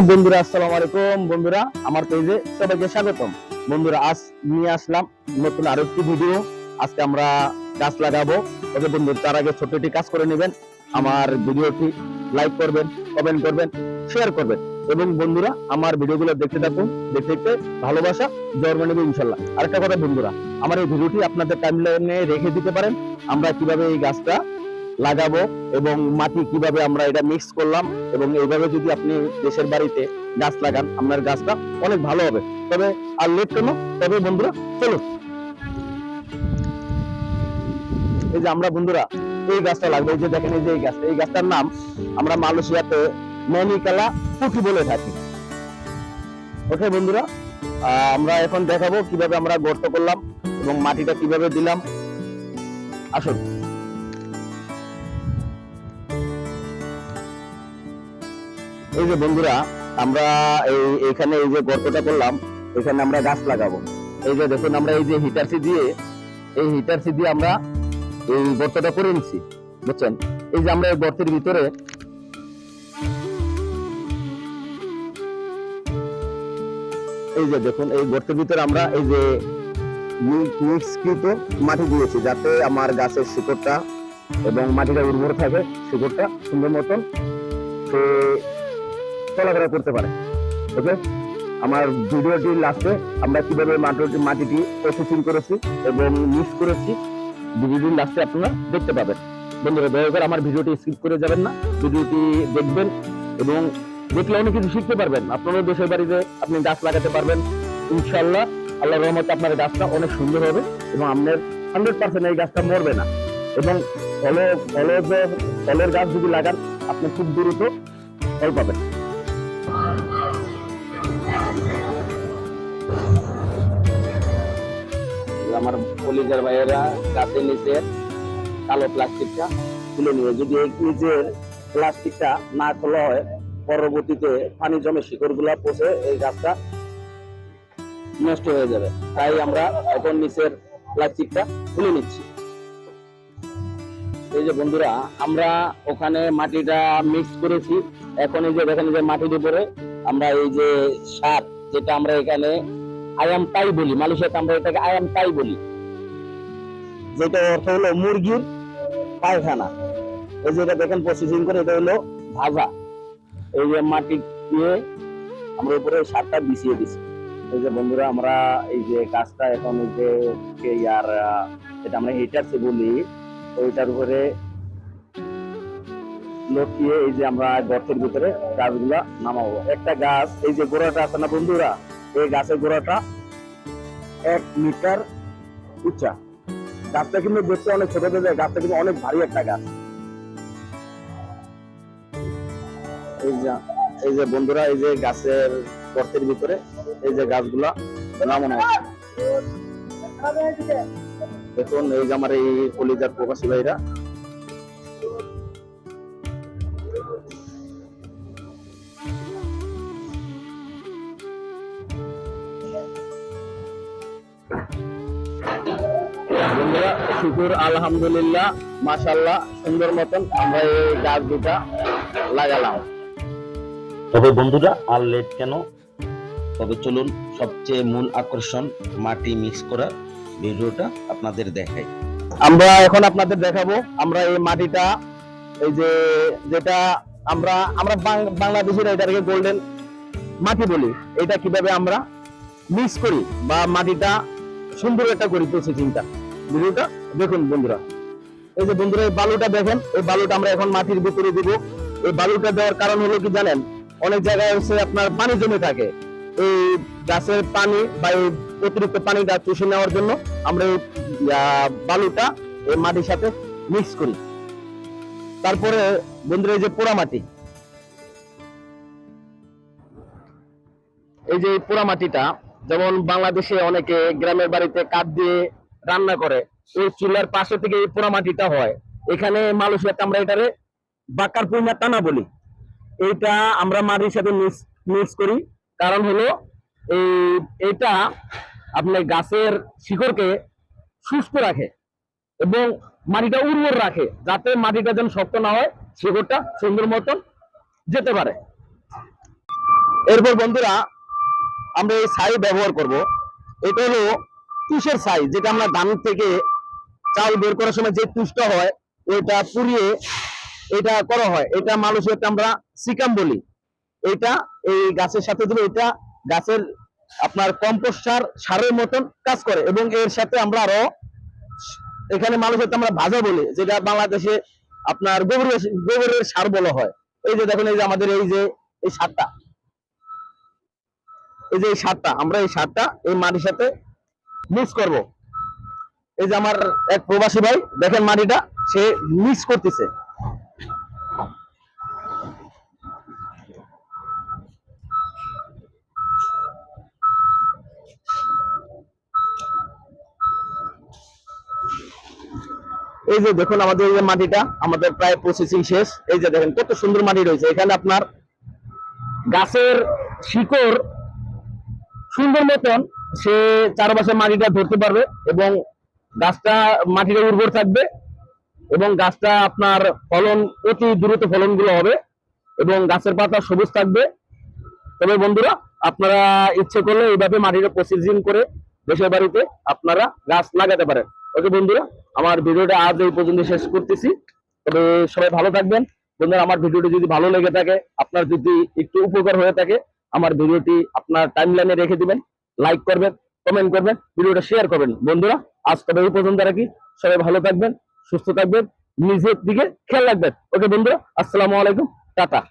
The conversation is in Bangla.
বন্ধুরা, আসসালামু আলাইকুম। বন্ধুরা, আমার পেজে সবাইকে স্বাগতম। বন্ধুরা, আজ নিয়ে আসলাম নতুন আরেকটি ভিডিও। আজকে আমরা গাছ লাগাবো। ওকে বন্ধু, তার আগে ছোট্ট একটি কাজ করে নেবেন। আমার ভিডিওটি লাইক করবেন, কমেন্ট করবেন, শেয়ার করবেন এবং বন্ধুরা আমার ভিডিওগুলো দেখতে থাকুন। দেখতে দেখতে ভালোবাসা জন্ম নেবে ইনশাল্লাহ। আরেকটা কথা বন্ধুরা, আমার এই ভিডিওটি আপনাদের টাইমলাইনে রেখে দিতে পারেন। আমরা কিভাবে এই গাছটা লাগাবো এবং মাটি কিভাবে আমরা এটা মিক্স করলাম, এবং এইভাবে যদি আপনি দেশের বাড়িতে গাছ লাগান, আপনার গাছটা অনেক ভালো হবে। তবে আর লেট কেন, তবে বন্ধুরা চলুন। এই যে আমরা বন্ধুরা এই গাছটা লাগবে। এই যে দেখেন, এই যে এই গাছটার নাম আমরা মালয়েশিয়াতে ম্যানিকালা পুকি বলে থাকি। ওকে বন্ধুরা, আমরা এখন দেখাবো কিভাবে আমরা গর্ত করলাম এবং মাটিটা কিভাবে দিলাম। আসুন। এই যে বন্ধুরা, আমরা এইখানে এই যে গর্তটা করলাম, এখানে আমরা গাছ লাগাবো। এই যে দেখুন, আমরা এই যে হিটারসি দিয়ে আমরা এই গর্তটা করে নিচ্ছি, বুঝছেন। এই যে আমরা এই গর্তের ভিতরে এই যে দেখুন, এই গর্তের ভিতরে আমরা এই যে মিক্সকৃত মাটি দিয়েছি, যাতে আমার গাছের শিকড়টা এবং মাটিটা উর্বর থাকে, শিকড়টা সুন্দর মতন সে চলাফেরা করতে পারে। ওকে, আমার ভিডিওটির লাস্টে আমরা কিভাবে মাটিটি প্রসেসিং করেছি এবং মিক্স করেছি, ভিডিওটির লাস্টে আপনারা দেখতে পাবেন। বন্ধুরা, দয়া করে আমার ভিডিওটি স্কিপ করে যাবেন না, ভিডিওটি দেখবেন এবং দেখলে অনেক কিছু শিখতে পারবেন। আপনারও দেশের বাড়িতে আপনি গাছ লাগাতে পারবেন ইনশাল্লাহ। আল্লাহর রহমতে আপনার গাছটা অনেক সুন্দর হবে এবং আপনার 100% এই গাছটা মরবে না। এবং ফলের গাছ যদি লাগান, আপনি খুব দ্রুত ফল পাবেন। আমার কলিজার ভাইয়েরা গাছের নিচে কালো প্লাস্টিকটা তুলে নিয়ে, যদি এই নিচের প্লাস্টিকটা না খোলা হয়, পরবর্তীতে পানি জমে শিকড় গুলা পচে এই গাছটা নষ্ট হয়ে যাবে। তাই আমরা এখন নিচের প্লাস্টিকটা খুলে নিচ্ছি। এই যে বন্ধুরা, আমরা ওখানে মাটিটা মিক্স করেছি। এখন এই যে দেখেন, যে মাটির উপরে আমরা এই যে সার, যেটা আমরা এখানে আয়াম তাই বলি, মালয়েশিয়াতে আমরা এটাকে আয়াম তাই বলি, যেটা অর্থ হলো মুরগির পায়খানা। এই যে এটা দেখেন প্রসেসিং করে, এটা হলো ভাজা। এই যে মাটি দিয়ে আমরা উপরে সারটা বিছিয়ে দিচ্ছি। এই যে বন্ধুরা, আমরা এই যে গাছটা এখন এই যে এটা আমরা হিটারসে বলি, ওইটার উপরে লটিয়ে এই যে আমরা গর্তের ভিতরে গাছগুলা নামাবো। একটা গাছ, এই যে গোড়াটা আছে না বন্ধুরা, এই গাছের গোড়াটা 1 মিটার উঁচা। গাছটা কিন্তু দেখতে অনেক ছোট হয়ে যায়, গাছটা কিন্তু অনেক ভারী একটা গাছ। এই যে বন্ধুরা, এই যে গাছের গর্তের ভিতরে এই যে গাছগুলা নামানো আছে। দেখুন, এই যে আমার এই কলিজার প্রবাসী ভাইরা বন্ধুরা, শুকুর আলহামদুলিল্লাহ, মাশাআল্লাহ, সুন্দর মতন আমরা এই গাছ দুটা লাগালাম। তবে বন্ধুরা, আর লেট কেন, তবে চলুন সবচেয়ে মূল আকর্ষণ মাটি মিক্স করা ভিডিওটা আপনাদের দেখাই। আমরা এখন আপনাদের দেখাবো আমরা এই মাটিটা, এই যে যেটা আমরা বাংলাদেশের এটাকে গোল্ডেন মাটি বলি, এটা কিভাবে আমরা মিক্স করি বা মাটিটা সুন্দর একটা করি প্রসেসিংটা, ভিডিওটা দেখুন বন্ধুরা। এই যে বন্ধুরা, এই বালুটা দেখেন, এই বালুটা আমরা এখন মাটির ভিতরে দিব। এই বালুটা দেওয়ার কারণ হলো কি জানেন, অনেক জায়গায় হচ্ছে আপনার পানি জমে থাকে, এই গাছের পানি বা এই অতিরিক্ত পানিটা চুষে নেওয়ার জন্য আমরা এই বালুটা এই মাটির সাথে মিক্স করি। তারপরে বন্ধুরা, এই যে পোড়া মাটি, এই যে পোড়া মাটিটা, যেমন বাংলাদেশে অনেকে গ্রামের বাড়িতে কাঠ দিয়ে রান্না করে, ওই চুলার পাশে থেকে এই পোড়া মাটিটা হয়। এখানে মালয়েশিয়াতে আমরা এটারে বাকার পুইনা টানা বলি। এইটা আমরা মাটির সাথে মিক্স করি, কারণ হলো এইটা আপনার গাছের শিকড়কে সুস্থ রাখে এবং মাটিটা উর্বর রাখে, যাতে মাটিটা যেন শক্ত না হয়, শিকড়টা সুন্দর মতন যেতে পারে। এরপর বন্ধুরা আমরা এই ছাই ব্যবহার করব। এটা হলো তুষের ছাই, যেটা আমরা ধান থেকে চাল বের করার সময় যে তুষটা হয় ওইটা পুড়িয়ে এটা করা হয়। এটা মানুষের আমরা সিকাম বলি। এটা এই গাছের সাথে দিলে এটা গাছের আপনার কম্পোস্ট সারের মতন কাজ করে। এবং এর সাথে আমরা আরো এখানে মানুষের আমরা ভাজা বলি, যেটা বাংলাদেশে আপনার গোবরের সার বলা হয়। এই যে দেখুন, এই যে আমাদের এই যে এই সারটা, এই যে এই সারটা আমরা এই সারটা এই মাটির সাথে মিক্স করব। এই যে আমার এক প্রবাসী ভাই দেখেন মাটিটা সে মিক্স করতেছে। এই যে দেখুন আমাদের এই যে মাটিটা আমাদের প্রায় প্রসেসিং শেষ। এই যে দেখেন কত সুন্দর মাটি রয়েছে। এখানে আপনার গাছের শিকড় সুন্দর মতন সে চারপাশে মাটিটা ধরতে পারবে এবং গাছটা মাটিটা উর্বর থাকবে এবং গাছটা আপনার ফলন অতি দ্রুত ফলনগুলো হবে এবং গাছের পাতা সবুজ থাকবে। তবে বন্ধুরা আপনারা ইচ্ছে করলে এইভাবে মাটিটা প্রসেসিং করে দেশের বাড়িতে আপনারা গাছ লাগাতে পারেন। ওকে বন্ধুরা, আমার ভিডিওটা আজ এই পর্যন্ত শেষ করতেছি। তবে সবাই ভালো থাকবেন বন্ধুরা। আমার ভিডিওটি যদি ভালো লেগে থাকে, আপনার যদি একটু উপকার হয়ে থাকে, আমার ভিডিওটি আপনার টাইমলাইনে রেখে দিবেন, লাইক করবেন, কমেন্ট করবেন, ভিডিওটা শেয়ার করবেন। বন্ধুরা আজ তবে এই পর্যন্ত রাখি। সবাই ভালো থাকবেন, সুস্থ থাকবেন, নিজের দিকে খেয়াল রাখবেন। ওকে বন্ধুরা, আসসালামু আলাইকুম, টাটা।